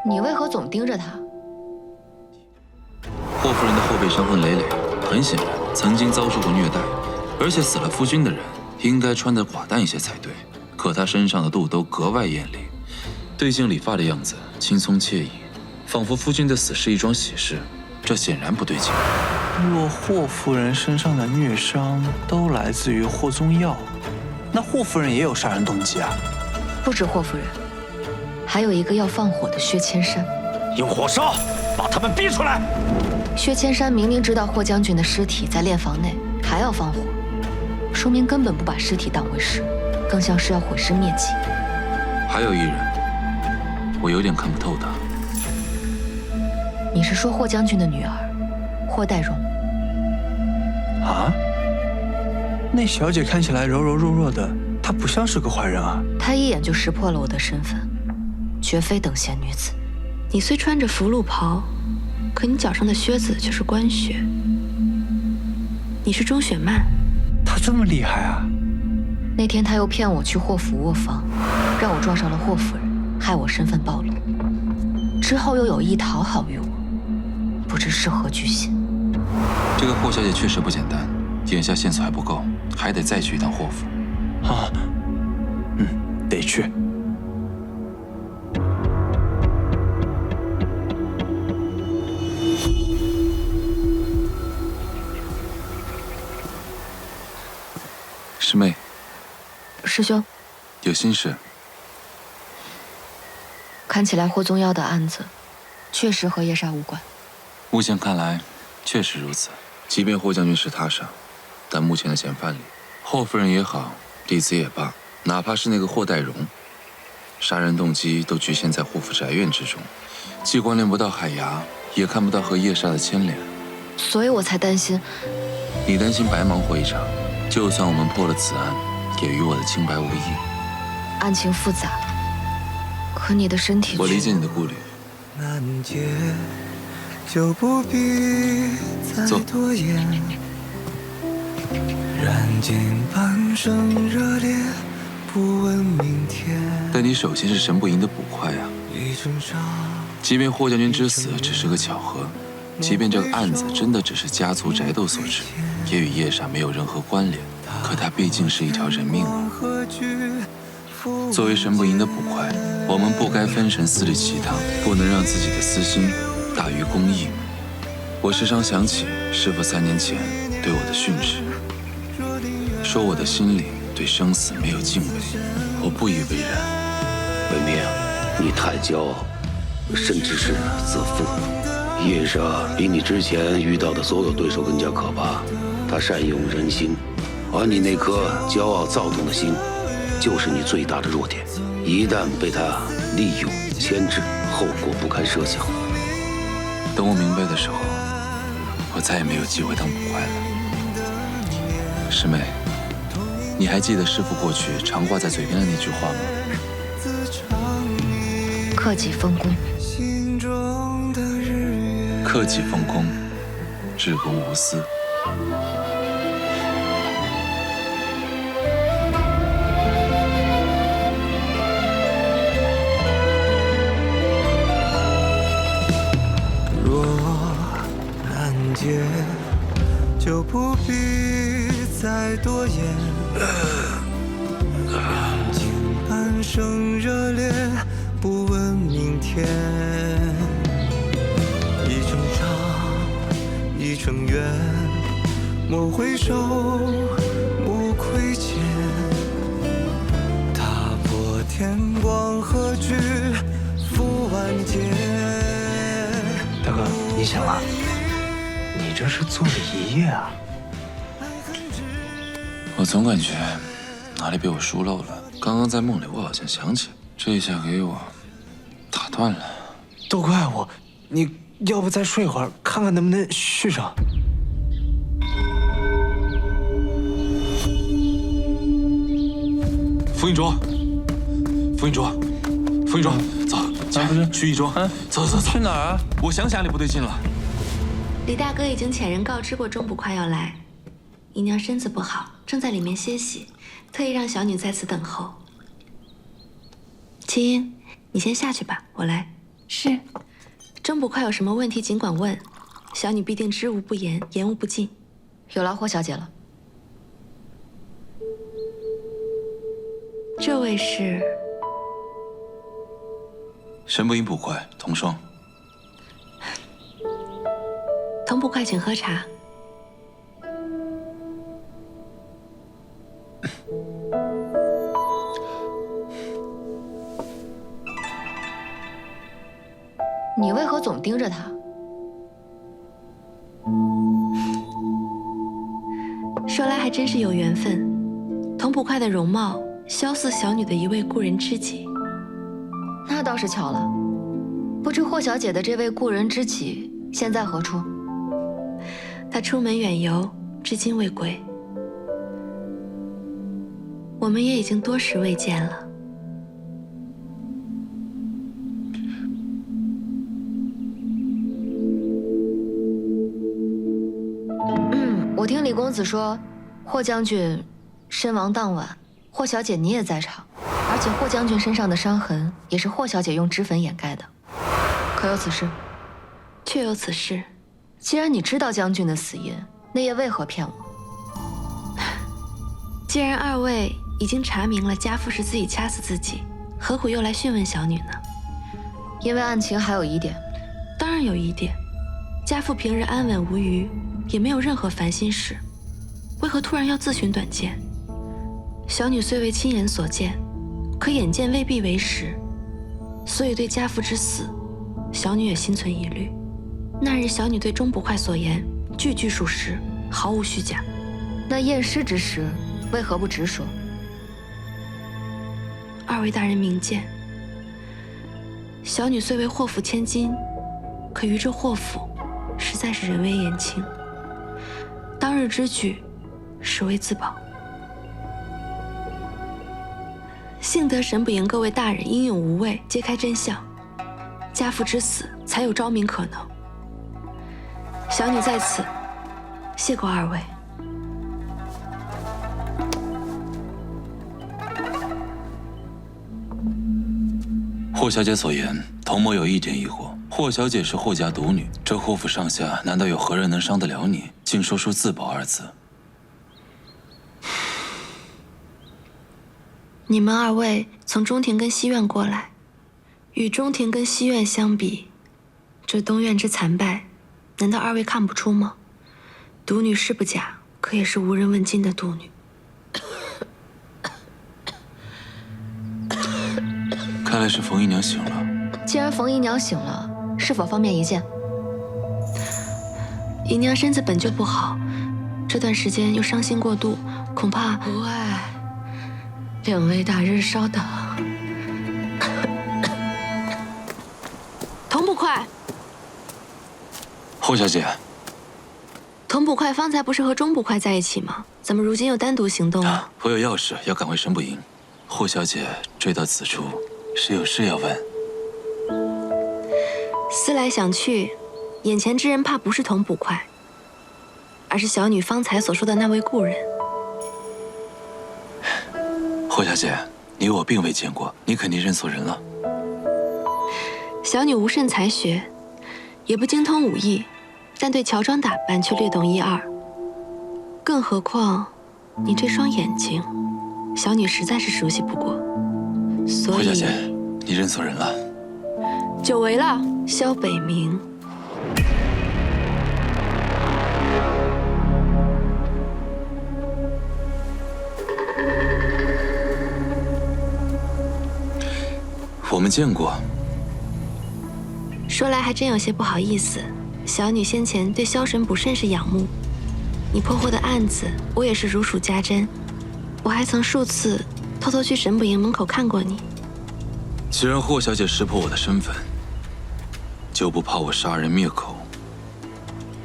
你为何总盯着他？霍夫人的后背伤痕累累，很显然曾经遭受过虐待，而且死了夫君的人应该穿得寡淡一些才对。可她身上的肚兜格外艳丽，对镜理发的样子轻松惬意，仿佛夫君的死是一桩喜事，这显然不对劲。若霍夫人身上的虐伤都来自于霍宗耀，那霍夫人也有杀人动机啊！不止霍夫人，还有一个要放火的薛千山。用火烧，把他们逼出来！薛千山明明知道霍将军的尸体在殓房内，还要放火，说明根本不把尸体当回事，更像是要毁尸灭迹。还有一人，我有点看不透他。你是说霍将军的女儿霍代荣？啊？那小姐看起来柔柔弱弱的，她不像是个坏人啊。她一眼就识破了我的身份，绝非等闲女子。你虽穿着福禄袍，可你脚上的靴子却是官靴。你是钟雪曼。她这么厉害啊？那天她又骗我去霍府卧房，让我撞上了霍夫人，害我身份暴露。之后又有意讨好于我，不知是何居心。这个霍小姐确实不简单，眼下线索还不够，还得再去一趟霍府。啊，得去。师妹，师兄，有心事。看起来霍宗耀的案子确实和夜莎无关。目前看来，确实如此。即便霍将军是他杀，但目前的嫌犯里，霍夫人也好，弟子也罢，哪怕是那个霍代荣，杀人动机都局限在霍府宅院之中，既关联不到海牙，也看不到和夜莎的牵连。所以我才担心。你担心白忙活一场，就算我们破了此案，也与我的清白无异。案情复杂，可你的身体……我理解你的顾虑。难解，就不必再多言。燃尽半生热烈，不问明天。但你首先是神不赢的捕快啊！即便霍将军之死只是个巧合，即便这个案子真的只是家族宅斗所致，也与夜莎没有任何关联，可它毕竟是一条人命啊！作为神不赢的捕快，我们不该分神私利其他，不能让自己的私心大于公义。我时常想起师父3年前对我的训斥，说我的心里对生死没有敬畏，我不以为然。文明，你太骄傲，甚至是自负。夜莎比你之前遇到的所有对手更加可怕，她善用人心，而你那颗骄傲躁动的心，就是你最大的弱点。一旦被她利用牵制，后果不堪设想。等我明白的时候，我再也没有机会当捕快了。师妹，你还记得师父过去常挂在嘴边的那句话吗？克己奉公。克己奉公，至公无私。若难解，就不必再多言。燃尽半生热烈，不问明天。一程长，一程远，莫回首，莫亏欠。踏破天光，何惧赴万劫？大哥，你醒了？你这是做了一夜啊？我总感觉哪里被我疏漏了。刚刚在梦里，我好像想起，这一下给我打断了。都怪我，你要不再睡会儿，看看能不能续上。傅运卓，傅运卓，傅运卓，走，去义庄，走走走。去哪儿啊？我想起哪里不对劲了。李大哥已经遣人告知过钟捕快要来，姨娘身子不好，正在里面歇息，特意让小女在此等候。七英，你先下去吧，我来。是，钟捕快有什么问题尽管问，小女必定知无不言，言无不尽。有劳霍小姐了。这位是神不赢捕快童双。童捕快，请喝茶。你为何总盯着他？说来还真是有缘分，童捕快的容貌萧似小女的一位故人知己。那倒是巧了。不知霍小姐的这位故人知己现在何处？他出门远游，至今未归。我们也已经多时未见了。我听李公子说，霍将军身亡当晚，霍小姐你也在场，而且霍将军身上的伤痕也是霍小姐用脂粉掩盖的，可有此事？确有此事。既然你知道将军的死因，那夜为何骗我？既然二位已经查明了家父是自己掐死自己，何苦又来讯问小女呢？因为案情还有疑点。当然有疑点。家父平日安稳无虞，也没有任何烦心事，为何突然要自寻短见？小女虽为亲眼所见，可眼见未必为实，所以对家父之死，小女也心存疑虑。那日小女对钟捕快所言，句句属实，毫无虚假。那验尸之时，为何不直说？二位大人明鉴，小女虽为霍府千金，可于这霍府，实在是人微言轻。当日之举，实为自保。幸得神不赢各位大人英勇无畏，揭开真相，家父之死才有昭明可能。小女在此，谢过二位。霍小姐所言，童某有一点疑惑。霍小姐是霍家独女，这霍府上下难道有何人能伤得了你？竟说出自保二字。你们二位从中庭跟西院过来，与中庭跟西院相比，这东院之残败，难道二位看不出吗？独女是不假，可也是无人问津的独女。看来是冯姨娘醒了。既然冯姨娘醒了，是否方便一见？姨娘身子本就不好，这段时间又伤心过度，恐怕……无碍，两位大人稍等。童捕快，霍小姐，童捕快方才不是和钟捕快在一起吗？怎么如今又单独行动了？我有要事要赶回神不营。霍小姐追到此处，是有事要问。思来想去，眼前之人怕不是童捕快，而是小女方才所说的那位故人。霍小姐，你我并未见过，你肯定认错人了。小女无甚才学，也不精通武艺，但对乔装打扮却略懂一二。更何况，你这双眼睛，小女实在是熟悉不过。所以，霍小姐，你认错人了。久违了，萧北冥。我们见过。说来还真有些不好意思，小女先前对萧神捕甚是仰慕，你破获的案子，我也是如数家珍。我还曾数次偷偷去神捕营门口看过你。既然霍小姐识破我的身份，就不怕我杀人灭口？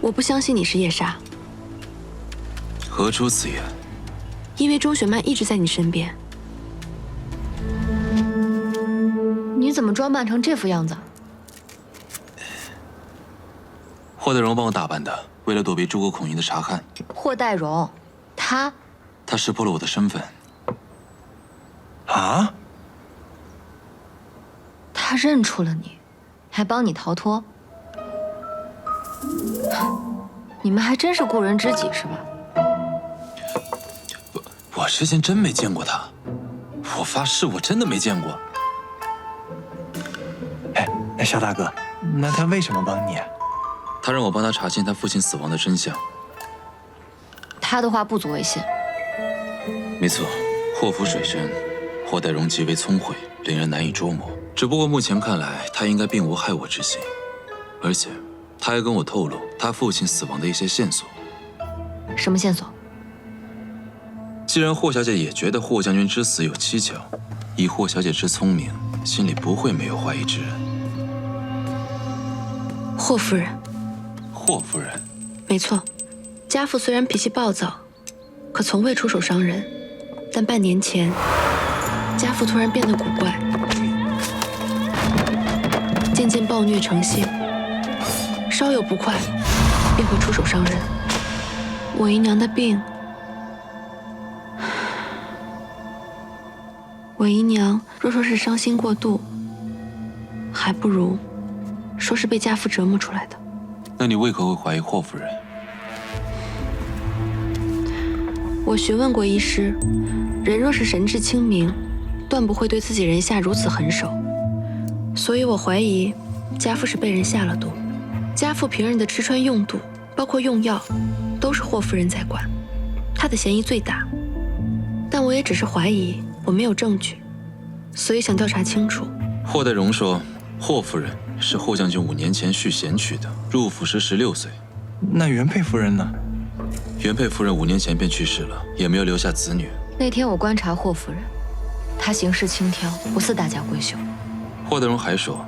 我不相信你是夜叉。何出此言？因为钟雪曼一直在你身边。你怎么装扮成这副样子？霍代荣帮我打扮的，为了躲避诸葛孔明的查看。霍代荣，他识破了我的身份。啊？他认出了你，还帮你逃脱。你们还真是故人知己是吧？我之前真没见过他，我发誓我真的没见过。哎，肖大哥，那他为什么帮你啊？他让我帮他查清他父亲死亡的真相。他的话不足为信。没错，祸福水深，霍代荣极为聪慧，令人难以捉摸。只不过目前看来，他应该并无害我之心，而且他还跟我透露他父亲死亡的一些线索。什么线索？既然霍小姐也觉得霍将军之死有蹊跷，以霍小姐之聪明，心里不会没有怀疑之人。霍夫人。霍夫人。没错，家父虽然脾气暴躁，可从未出手伤人。但半年前，家父突然变得古怪，渐渐暴虐成性，稍有不快便会出手伤人。我姨娘的病，我姨娘若说是伤心过度，还不如说是被家父折磨出来的。那你为何会怀疑霍夫人？我询问过医师，人若是神志清明，断不会对自己人下如此狠手。所以我怀疑家父是被人下了毒。家父平日的吃穿用度，包括用药，都是霍夫人在管，她的嫌疑最大。但我也只是怀疑，我没有证据，所以想调查清楚。霍代荣说，霍夫人是霍将军5年前续弦娶的，入府时16岁。那原配夫人呢？原配夫人5年前便去世了，也没有留下子女。那天我观察霍夫人，她行事轻佻，不似大家闺秀。霍代荣还说，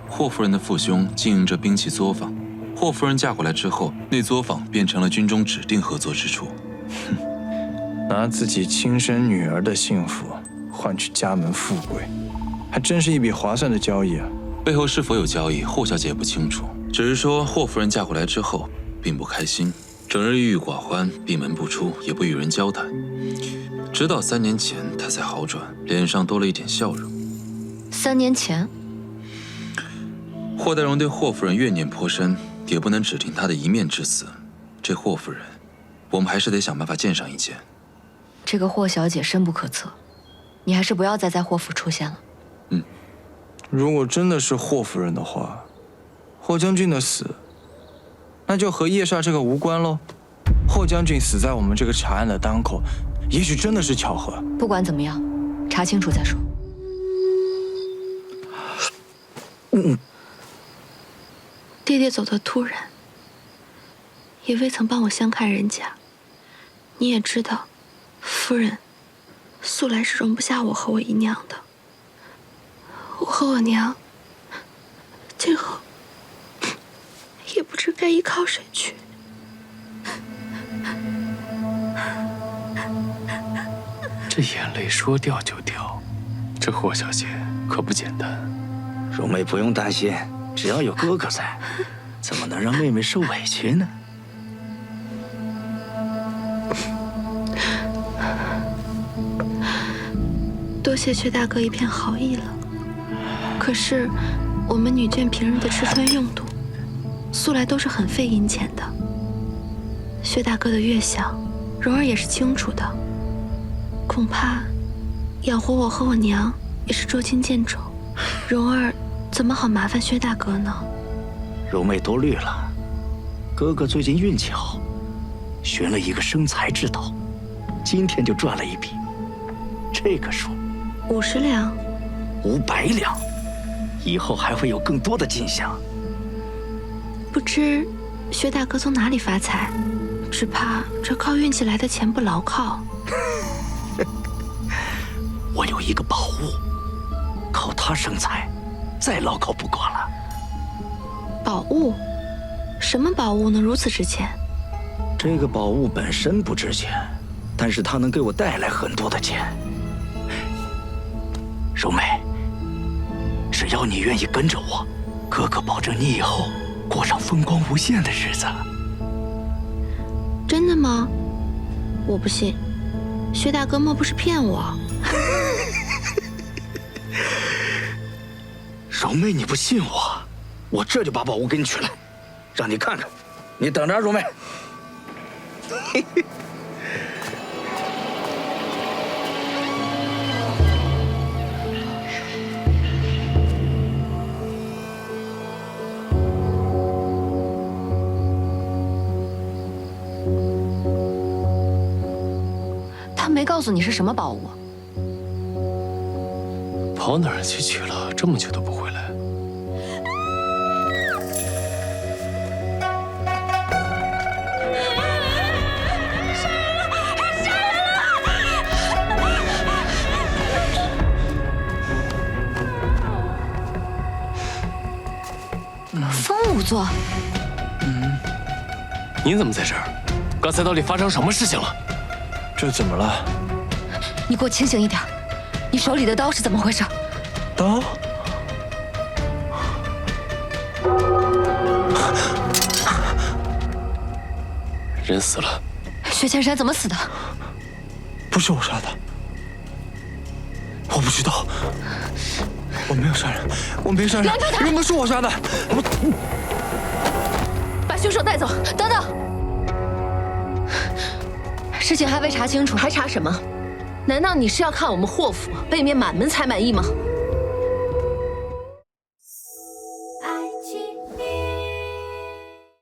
霍夫人的父兄经营着兵器作坊，霍夫人嫁过来之后，那作坊变成了军中指定合作之处。拿自己亲生女儿的幸福换取家门富贵，还真是一笔划算的交易啊！背后是否有交易，霍小姐也不清楚，只是说霍夫人嫁过来之后并不开心，整日郁郁寡欢，闭门不出，也不与人交谈。直到3年前，她才好转，脸上多了一点笑容。3年前，霍代荣对霍夫人怨念颇深，也不能只听她的一面之词。这霍夫人，我们还是得想办法见上一见。这个霍小姐深不可测，你还是不要再在霍府出现了。如果真的是霍夫人的话，霍将军的死，那就和叶煞这个无关喽。霍将军死在我们这个查案的当口，也许真的是巧合。不管怎么样，查清楚再说。爹爹走得突然，也未曾帮我相看人家。你也知道，夫人素来是容不下我和我姨娘的。我和我娘今后也不知该依靠谁去。这眼泪说掉就掉，这霍小姐可不简单。荣妹不用担心，只要有哥哥在，怎么能让妹妹受委屈呢？多谢薛大哥一片好意了。可是我们女眷平日的吃穿用度，素来都是很费银钱的。薛大哥的月饷，蓉儿也是清楚的。恐怕养活我和我娘也是捉襟见肘。蓉儿怎么好麻烦薛大哥呢？荣妹多虑了，哥哥最近运气好，学了一个生财之道，今天就赚了一笔。这个数50两，500两，以后还会有更多的进项。不知薛大哥从哪里发财，只怕这靠运气来的钱不牢靠。我有一个宝物，靠它生财，再牢靠不过了。宝物？什么宝物能如此值钱？这个宝物本身不值钱，但是它能给我带来很多的钱。柔妹，只要你愿意跟着我，哥哥保证你以后过上风光无限的日子。真的吗？我不信，薛大哥莫不是骗我？柔妹，你不信我，我这就把宝物给你取来，让你看看。你等着，茹妹。他没告诉你是什么宝物？跑哪儿去取了？这么久都不回来。风仵作，你怎么在这儿？刚才到底发生什么事情了？这怎么了？你给我清醒一点！你手里的刀是怎么回事？刀？人死了。薛千山怎么死的？不是我杀的，我不知道，我没有杀人，我没杀人，人不是我杀的，把凶手带走！等等，事情还未查清楚，还查什么？难道你是要看我们霍府背面满门才满意吗？